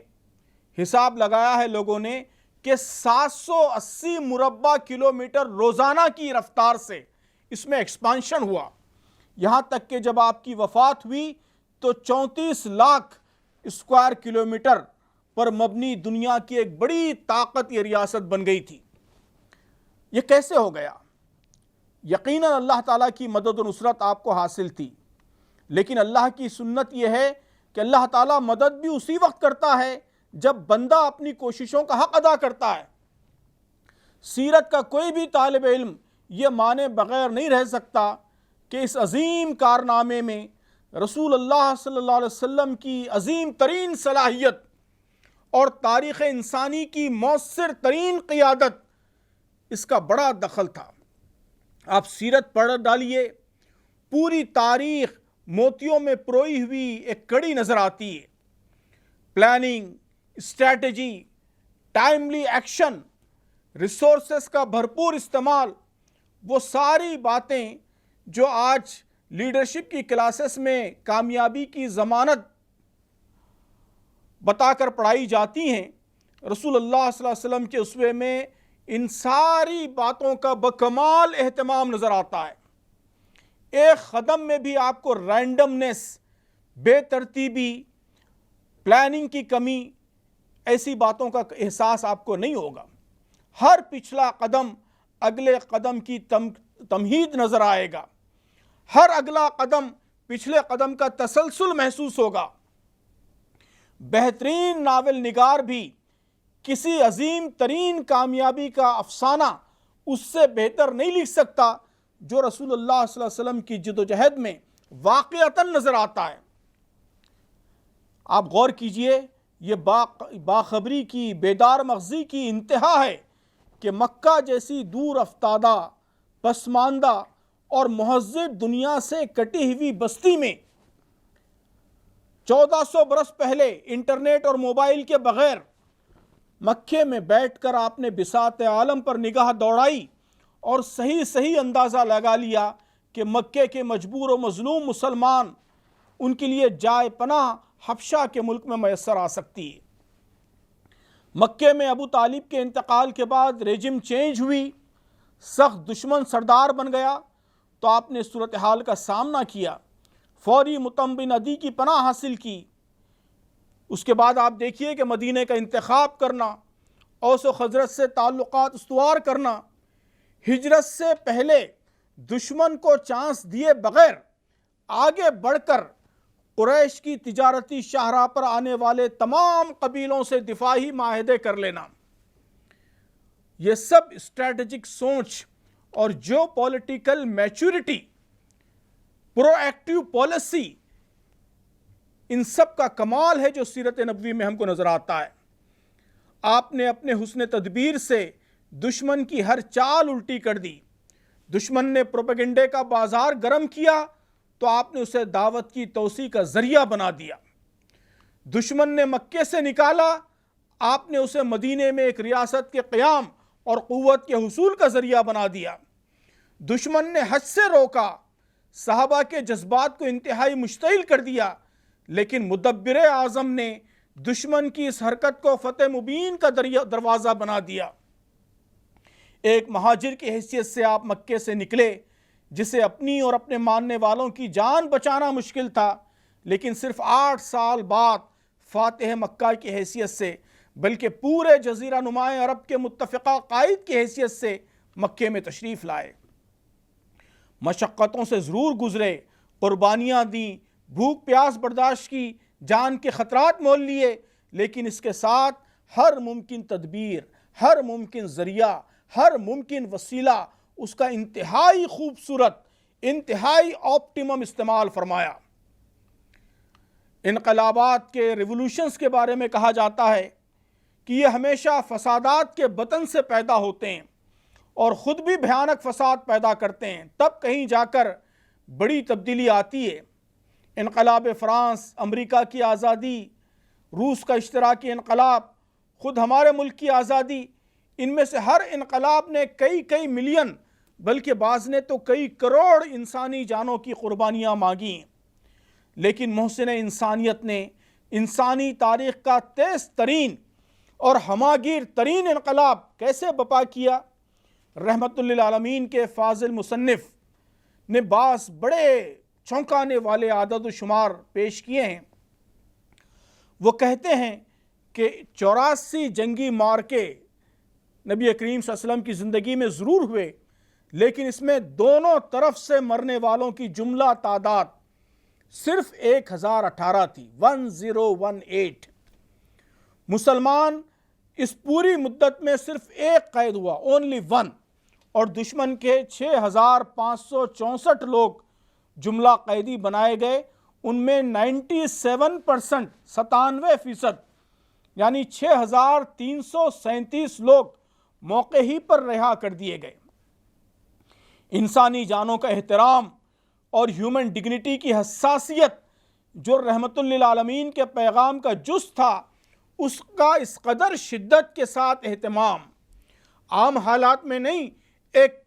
حساب لگایا ہے لوگوں نے کہ 780 مربع کلومیٹر روزانہ کی رفتار سے اس میں ایکسپانشن ہوا، یہاں تک کہ جب آپ کی وفات ہوئی تو 34 لاکھ اسکوائر کلومیٹر پر مبنی دنیا کی ایک بڑی طاقت یہ ریاست بن گئی تھی۔ یہ کیسے ہو گیا؟ یقیناً اللہ تعالیٰ کی مدد و نصرت آپ کو حاصل تھی، لیکن اللہ کی سنت یہ ہے کہ اللہ تعالیٰ مدد بھی اسی وقت کرتا ہے جب بندہ اپنی کوششوں کا حق ادا کرتا ہے۔ سیرت کا کوئی بھی طالب علم یہ مانے بغیر نہیں رہ سکتا کہ اس عظیم کارنامے میں رسول اللہ صلی اللہ علیہ وسلم کی عظیم ترین صلاحیت اور تاریخ انسانی کی مؤثر ترین قیادت، اس کا بڑا دخل تھا۔ آپ سیرت پڑھ ڈالیے، پوری تاریخ موتیوں میں پروئی ہوئی ایک کڑی نظر آتی ہے۔ Planning, strategy, timely action, resources کا بھرپور استعمال، وہ ساری باتیں جو آج لیڈرشپ کی کلاسز میں کامیابی کی ضمانت بتا کر پڑھائی جاتی ہیں، رسول اللہ صلی اللہ علیہ وسلم کے اسوے میں ان ساری باتوں کا بکمال اہتمام نظر آتا ہے۔ ایک قدم میں بھی آپ کو رینڈمنس، بے ترتیبی، پلاننگ کی کمی، ایسی باتوں کا احساس آپ کو نہیں ہوگا۔ ہر پچھلا قدم اگلے قدم کی تمہید نظر آئے گا، ہر اگلا قدم پچھلے قدم کا تسلسل محسوس ہوگا۔ بہترین ناول نگار بھی کسی عظیم ترین کامیابی کا افسانہ اس سے بہتر نہیں لکھ سکتا جو رسول اللہ صلی اللہ علیہ وسلم کی جد و جہد میں واقعتاً نظر آتا ہے۔ آپ غور کیجئے، یہ باخبری کی، بیدار مغزی کی انتہا ہے کہ مکہ جیسی دور افتادہ، پسماندہ اور مہذب دنیا سے کٹی ہوئی بستی میں 1400 برس پہلے انٹرنیٹ اور موبائل کے بغیر مکے میں بیٹھ کر آپ نے بساط عالم پر نگاہ دوڑائی اور صحیح اندازہ لگا لیا کہ مکے کے مجبور و مظلوم مسلمان، ان کے لیے جائے پناہ حبشہ کے ملک میں میسر آ سکتی ہے۔ مکے میں ابو طالب کے انتقال کے بعد ریجم چینج ہوئی، سخت دشمن سردار بن گیا تو آپ نے صورتحال کا سامنا کیا، فوری مطعم بن عدی کی پناہ حاصل کی۔ اس کے بعد آپ دیکھیے کہ مدینہ کا انتخاب کرنا، اوس و خزرج سے تعلقات استوار کرنا، ہجرت سے پہلے دشمن کو چانس دیے بغیر آگے بڑھ کر قریش کی تجارتی شاہراہ پر آنے والے تمام قبیلوں سے دفاعی معاہدے کر لینا، یہ سب اسٹریٹجک سوچ اور جو پولیٹیکل میچورٹی، پرو ایکٹیو پالیسی، ان سب کا کمال ہے جو سیرت نبوی میں ہم کو نظر آتا ہے۔ آپ نے اپنے حسن تدبیر سے دشمن کی ہر چال الٹی کر دی۔ دشمن نے پروپیگنڈے کا بازار گرم کیا تو آپ نے اسے دعوت کی توسیع کا ذریعہ بنا دیا۔ دشمن نے مکے سے نکالا، آپ نے اسے مدینے میں ایک ریاست کے قیام اور قوت کے حصول کا ذریعہ بنا دیا۔ دشمن نے حج سے روکا، صحابہ کے جذبات کو انتہائی مشتعل کر دیا، لیکن مدبر اعظم نے دشمن کی اس حرکت کو فتح مبین کا دروازہ بنا دیا۔ ایک مہاجر کی حیثیت سے آپ مکے سے نکلے، جسے اپنی اور اپنے ماننے والوں کی جان بچانا مشکل تھا، لیکن صرف 8 سال بعد فاتح مکہ کی حیثیت سے، بلکہ پورے جزیرہ نماں عرب کے متفقہ قائد کی حیثیت سے مکے میں تشریف لائے۔ مشقتوں سے ضرور گزرے، قربانیاں دیں، بھوک پیاس برداشت کی، جان کے خطرات مول لیے، لیکن اس کے ساتھ ہر ممکن تدبیر، ہر ممکن ذریعہ، ہر ممکن وسیلہ اس کا انتہائی خوبصورت، انتہائی آپٹیمم استعمال فرمایا۔ انقلابات کے ریولوشنز کے بارے میں کہا جاتا ہے کہ یہ ہمیشہ فسادات کے بطن سے پیدا ہوتے ہیں اور خود بھی بھیانک فساد پیدا کرتے ہیں، تب کہیں جا کر بڑی تبدیلی آتی ہے۔ انقلاب فرانس، امریکہ کی آزادی، روس کا اشتراکی انقلاب، خود ہمارے ملک کی آزادی، ان میں سے ہر انقلاب نے کئی ملین، بلکہ بعض نے تو کئی کروڑ انسانی جانوں کی قربانیاں مانگی، لیکن محسن انسانیت نے انسانی تاریخ کا تیز ترین اور ہماگیر ترین انقلاب کیسے بپا کیا؟ رحمت للعالمین کے فاضل مصنف نے بعض بڑے چونکانے والے عدد و شمار پیش کیے ہیں۔ وہ کہتے ہیں کہ 84 جنگی مارکے نبی کریم صلی اللہ علیہ وسلم کی زندگی میں ضرور ہوئے، لیکن اس میں دونوں طرف سے مرنے والوں کی جملہ تعداد صرف 1018 تھی، 1018۔ مسلمان اس پوری مدت میں صرف ایک قید ہوا، only one، اور دشمن کے 6564 لوگ جملہ قیدی بنائے گئے، ان میں 97%، 97%، یعنی 6337 لوگ موقع ہی پر رہا کر دیے گئے۔ انسانی جانوں کا احترام اور ہیومن ڈگنیٹی کی حساسیت جو رحمت للعالمین کے پیغام کا جز تھا، اس کا اس قدر شدت کے ساتھ اہتمام، عام حالات میں نہیں، ایک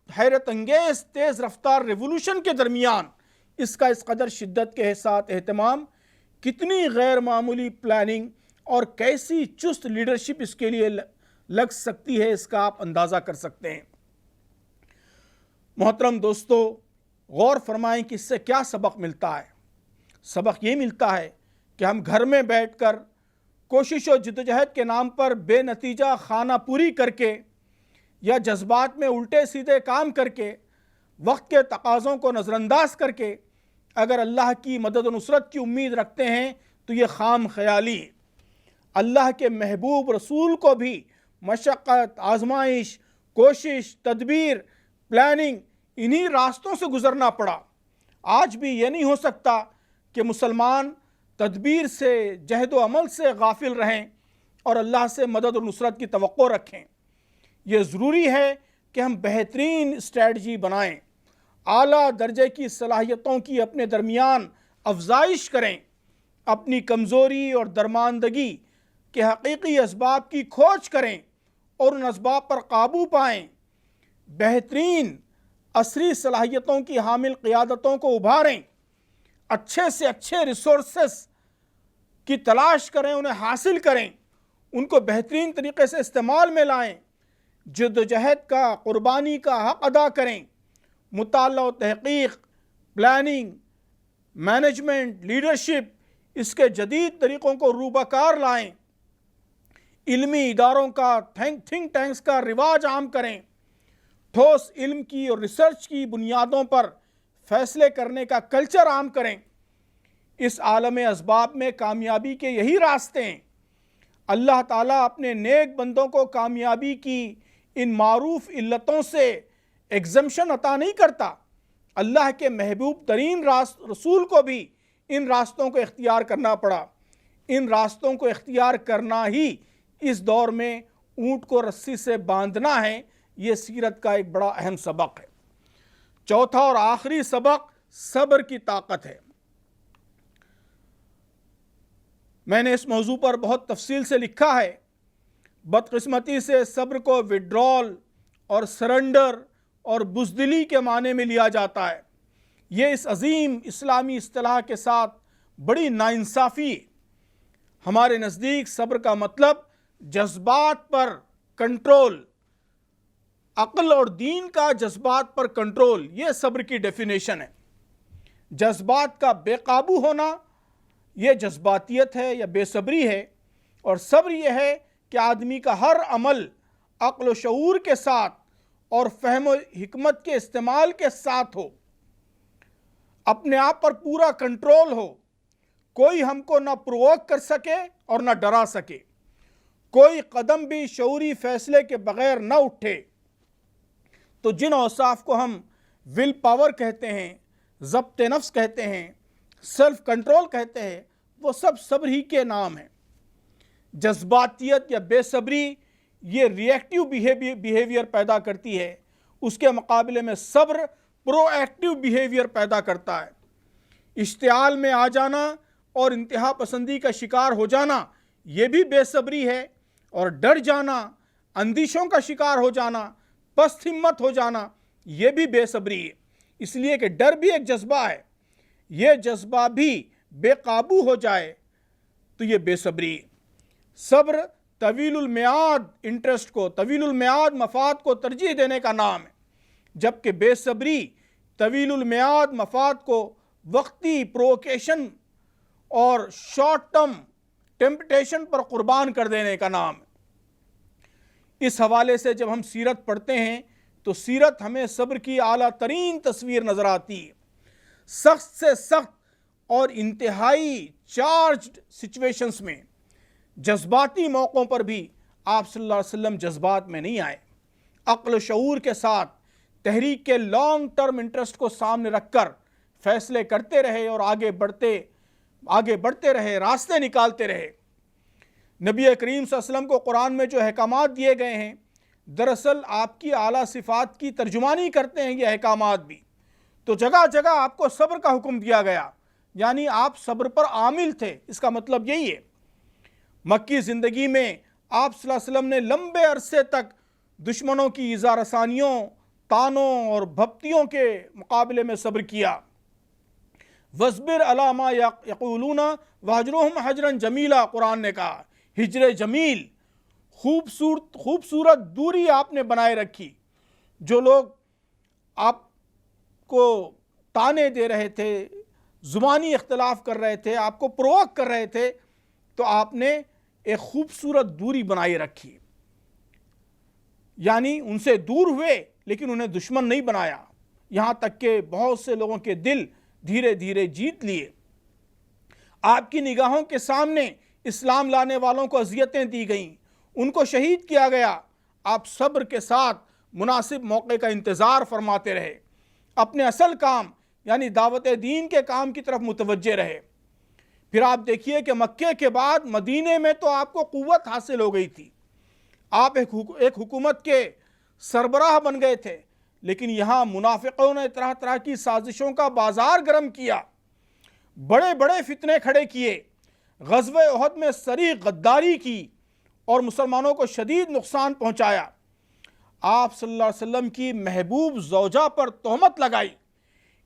حیرت انگیز تیز رفتار ریولوشن کے درمیان اس کا اس قدر شدت کے ساتھ اہتمام، کتنی غیر معمولی پلاننگ اور کیسی چست لیڈرشپ اس کے لیے لگ سکتی ہے، اس کا آپ اندازہ کر سکتے ہیں۔ محترم دوستو، غور فرمائیں کہ اس سے کیا سبق ملتا ہے۔ سبق یہ ملتا ہے کہ ہم گھر میں بیٹھ کر کوشش و جدوجہد کے نام پر بے نتیجہ خانہ پوری کر کے یا جذبات میں الٹے سیدھے کام کر کے، وقت کے تقاضوں کو نظر انداز کر کے اگر اللہ کی مدد و نصرت کی امید رکھتے ہیں تو یہ خام خیالی ہے۔ اللہ کے محبوب رسول کو بھی مشقت، آزمائش، کوشش، تدبیر، پلاننگ، انہی راستوں سے گزرنا پڑا۔ آج بھی یہ نہیں ہو سکتا کہ مسلمان تدبیر سے، جہد و عمل سے غافل رہیں اور اللہ سے مدد و نصرت کی توقع رکھیں۔ یہ ضروری ہے کہ ہم بہترین اسٹریٹجی بنائیں، اعلیٰ درجے کی صلاحیتوں کی اپنے درمیان افزائش کریں، اپنی کمزوری اور درماندگی کے حقیقی اسباب کی کھوج کریں اور ان اسباب پر قابو پائیں، بہترین عصری صلاحیتوں کی حامل قیادتوں کو ابھاریں، اچھے سے اچھے ریسورسز کی تلاش کریں، انہیں حاصل کریں، ان کو بہترین طریقے سے استعمال میں لائیں، جدوجہد کا، قربانی کا حق ادا کریں، مطالعہ و تحقیق، پلاننگ، مینجمنٹ، لیڈرشپ، اس کے جدید طریقوں کو روبہ کار لائیں، علمی اداروں کا، تھنک ٹینکس کا رواج عام کریں، ٹھوس علم کی اور ریسرچ کی بنیادوں پر فیصلے کرنے کا کلچر عام کریں۔ اس عالم اسباب میں کامیابی کے یہی راستے ہیں۔ اللہ تعالیٰ اپنے نیک بندوں کو کامیابی کی ان معروف علتوں سے ایگزمپشن عطا نہیں کرتا۔ اللہ کے محبوب ترین رسول کو بھی ان راستوں کو اختیار کرنا پڑا۔ ان راستوں کو اختیار کرنا ہی اس دور میں اونٹ کو رسی سے باندھنا ہے۔ یہ سیرت کا ایک بڑا اہم سبق ہے۔ چوتھا اور آخری سبق صبر کی طاقت ہے۔ میں نے اس موضوع پر بہت تفصیل سے لکھا ہے۔ بدقسمتی سے صبر کو وڈرال اور سرنڈر اور بزدلی کے معنی میں لیا جاتا ہے۔ یہ اس عظیم اسلامی اصطلاح کے ساتھ بڑی ناانصافی ہے۔ ہمارے نزدیک صبر کا مطلب جذبات پر کنٹرول، عقل اور دین کا جذبات پر کنٹرول، یہ صبر کی ڈیفینیشن ہے۔ جذبات کا بے قابو ہونا یہ جذباتیت ہے یا بے صبری ہے، اور صبر یہ ہے کہ آدمی کا ہر عمل عقل و شعور کے ساتھ اور فہم و حکمت کے استعمال کے ساتھ ہو، اپنے آپ پر پورا کنٹرول ہو، کوئی ہم کو نہ پرووک کر سکے اور نہ ڈرا سکے، کوئی قدم بھی شعوری فیصلے کے بغیر نہ اٹھے۔ تو جن اوصاف کو ہم ول پاور کہتے ہیں، ضبط نفس کہتے ہیں، سیلف کنٹرول کہتے ہیں، وہ سب صبر ہی کے نام ہیں۔ جذباتیت یا بے صبری یہ ری ایکٹیو بیہیویئر پیدا کرتی ہے، اس کے مقابلے میں صبر پرو ایکٹیو بیہیویئر پیدا کرتا ہے۔ اشتعال میں آ جانا اور انتہا پسندی کا شکار ہو جانا یہ بھی بے صبری ہے، اور ڈر جانا، اندیشوں کا شکار ہو جانا، پست ہمت ہو جانا یہ بھی بے صبری ہے۔ اس لیے کہ ڈر بھی ایک جذبہ ہے، یہ جذبہ بھی بے قابو ہو جائے تو یہ بے صبری ہے۔ صبر طویل المیعاد انٹرسٹ کو، طویل المیعاد مفاد کو ترجیح دینے کا نام ہے، جبکہ بے صبری طویل المیعاد مفاد کو وقتی پرووکیشن اور شارٹ ٹرم ٹیمپٹیشن پر قربان کر دینے کا نام ہے۔ اس حوالے سے جب ہم سیرت پڑھتے ہیں تو سیرت ہمیں صبر کی اعلیٰ ترین تصویر نظر آتی ہے۔ سخت سے سخت اور انتہائی چارجڈ سچویشنز میں، جذباتی موقعوں پر بھی آپ صلی اللہ علیہ وسلم جذبات میں نہیں آئے، عقل و شعور کے ساتھ تحریک کے لانگ ٹرم انٹرسٹ کو سامنے رکھ کر فیصلے کرتے رہے اور آگے بڑھتے رہے، راستے نکالتے رہے۔ نبی کریم صلی اللہ علیہ وسلم کو قرآن میں جو احکامات دیے گئے ہیں، دراصل آپ کی اعلیٰ صفات کی ترجمانی کرتے ہیں یہ احکامات بھی۔ تو جگہ جگہ آپ کو صبر کا حکم دیا گیا، یعنی آپ صبر پر عامل تھے، اس کا مطلب یہی ہے۔ مکی زندگی میں آپ صلی اللہ علیہ وسلم نے لمبے عرصے تک دشمنوں کی ایذا رسانیوں، طعنوں اور بھپتیوں کے مقابلے میں صبر کیا۔ وَاصْبِرْ عَلَىٰ مَا يَقُولُونَ وَاهْجُرْهُمْ حَجْرًا جَمِيلًا، قرآن نے کہا ہجر جمیل، خوبصورت دوری آپ نے بنائے رکھی۔ جو لوگ آپ کو تانے دے رہے تھے، زبانی اختلاف کر رہے تھے، آپ کو پرووک کر رہے تھے، تو آپ نے ایک خوبصورت دوری بنائی رکھی، یعنی ان سے دور ہوئے لیکن انہیں دشمن نہیں بنایا، یہاں تک کہ بہت سے لوگوں کے دل دھیرے دھیرے جیت لیے۔ آپ کی نگاہوں کے سامنے اسلام لانے والوں کو اذیتیں دی گئیں، ان کو شہید کیا گیا، آپ صبر کے ساتھ مناسب موقع کا انتظار فرماتے رہے، اپنے اصل کام یعنی دعوت دین کے کام کی طرف متوجہ رہے۔ پھر آپ دیکھیے کہ مکے کے بعد مدینے میں تو آپ کو قوت حاصل ہو گئی تھی، آپ ایک حکومت کے سربراہ بن گئے تھے، لیکن یہاں منافقوں نے طرح طرح کی سازشوں کا بازار گرم کیا، بڑے بڑے فتنے کھڑے کیے، غزوہ احد میں صریح غداری کی اور مسلمانوں کو شدید نقصان پہنچایا۔ آپ صلی اللہ علیہ وسلم کی محبوب زوجہ پر تہمت لگائی۔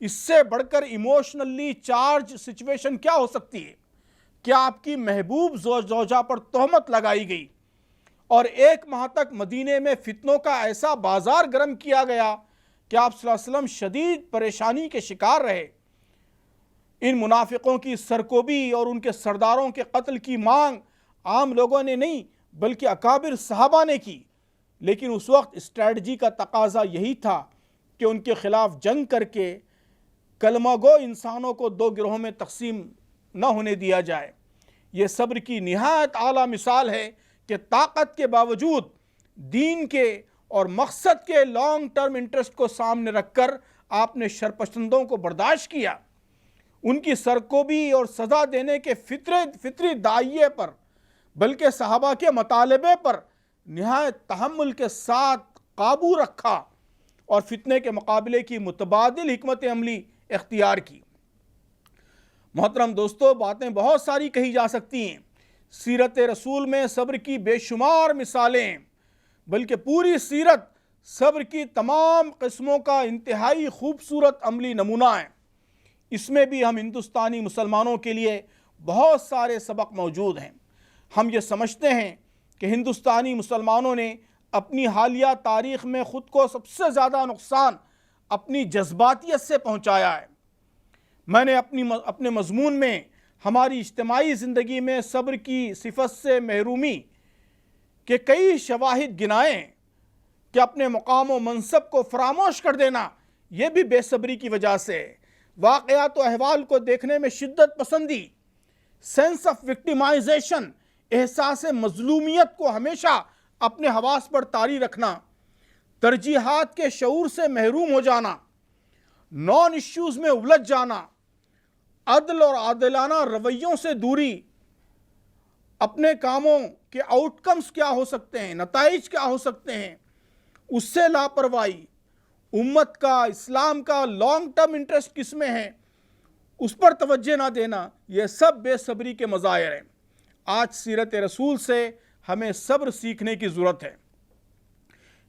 اس سے بڑھ کر ایموشنلی چارج سچویشن کیا ہو سکتی ہے کہ آپ کی محبوب زوجہ پر تہمت لگائی گئی اور 1 ماہ تک مدینے میں فتنوں کا ایسا بازار گرم کیا گیا کہ آپ صلی اللہ علیہ وسلم شدید پریشانی کے شکار رہے۔ ان منافقوں کی سرکوبی اور ان کے سرداروں کے قتل کی مانگ عام لوگوں نے نہیں بلکہ اکابر صحابہ نے کی، لیکن اس وقت اسٹریٹجی کا تقاضا یہی تھا کہ ان کے خلاف جنگ کر کے کلمہ گو انسانوں کو 2 گروہوں میں تقسیم نہ ہونے دیا جائے۔ یہ صبر کی نہایت اعلیٰ مثال ہے کہ طاقت کے باوجود دین کے اور مقصد کے لانگ ٹرم انٹرسٹ کو سامنے رکھ کر آپ نے شرپسندوں کو برداشت کیا۔ ان کی سرکوبی اور سزا دینے کے فطری داعیے پر بلکہ صحابہ کے مطالبے پر نہایت تحمل کے ساتھ قابو رکھا اور فتنے کے مقابلے کی متبادل حکمت عملی اختیار کی۔ محترم دوستو، باتیں بہت ساری کہی جا سکتی ہیں۔ سیرت رسول میں صبر کی بے شمار مثالیں ہیں، بلکہ پوری سیرت صبر کی تمام قسموں کا انتہائی خوبصورت عملی نمونہ ہے۔ اس میں بھی ہم ہندوستانی مسلمانوں کے لیے بہت سارے سبق موجود ہیں۔ ہم یہ سمجھتے ہیں کہ ہندوستانی مسلمانوں نے اپنی حالیہ تاریخ میں خود کو سب سے زیادہ نقصان اپنی جذباتیت سے پہنچایا ہے۔ میں نے اپنے مضمون میں ہماری اجتماعی زندگی میں صبر کی صفت سے محرومی کے کئی شواہد گنائے ہیں کہ اپنے مقام و منصب کو فراموش کر دینا یہ بھی بے صبری کی وجہ سے ہے۔ واقعات و احوال کو دیکھنے میں شدت پسندی، سینس آف وکٹیمائزیشن، احساس مظلومیت کو ہمیشہ اپنے حواس پر طاری رکھنا، ترجیحات کے شعور سے محروم ہو جانا، نان ایشوز میں الجھ جانا، عدل اور عادلانہ رویوں سے دوری، اپنے کاموں کے آؤٹ کمز کیا ہو سکتے ہیں، نتائج کیا ہو سکتے ہیں، اس سے لاپرواہی، امت کا، اسلام کا لانگ ٹرم انٹرسٹ کس میں ہے، اس پر توجہ نہ دینا، یہ سب بے صبری کے مظاہر ہیں۔ آج سیرت رسول سے ہمیں صبر سیکھنے کی ضرورت ہے۔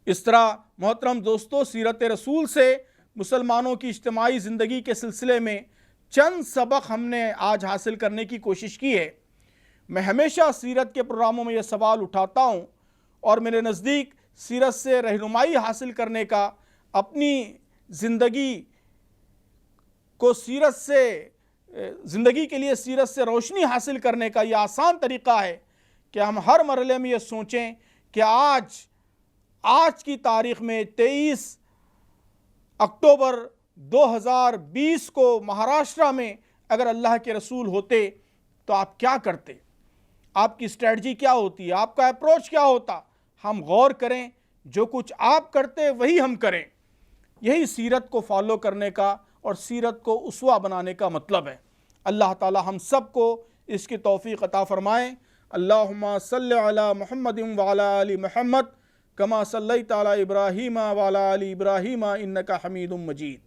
اس طرح محترم دوستو، سیرت رسول سے مسلمانوں کی اجتماعی زندگی کے سلسلے میں چند سبق ہم نے آج حاصل کرنے کی کوشش کی ہے۔ میں ہمیشہ سیرت کے پروگراموں میں یہ سوال اٹھاتا ہوں اور میرے نزدیک سیرت سے رہنمائی حاصل کرنے کا، اپنی زندگی کے لیے سیرت سے روشنی حاصل کرنے کا یہ آسان طریقہ ہے کہ ہم ہر مرحلے میں یہ سوچیں کہ آج کی تاریخ میں 23 اکتوبر 2020 کو مہاراشٹرا میں اگر اللہ کے رسول ہوتے تو آپ کیا کرتے؟ آپ کی اسٹریٹجی کیا ہوتی ہے؟ آپ کا اپروچ کیا ہوتا؟ ہم غور کریں، جو کچھ آپ کرتے وہی ہم کریں۔ یہی سیرت کو فالو کرنے کا اور سیرت کو اسوہ بنانے کا مطلب ہے۔ اللہ تعالی ہم سب کو اس کی توفیق عطا فرمائیں۔ اللہم صلی علی محمد وعلی آل محمد کما صلیت علی ابراہیم وعلی آل ابراہیم انک حمید مجید۔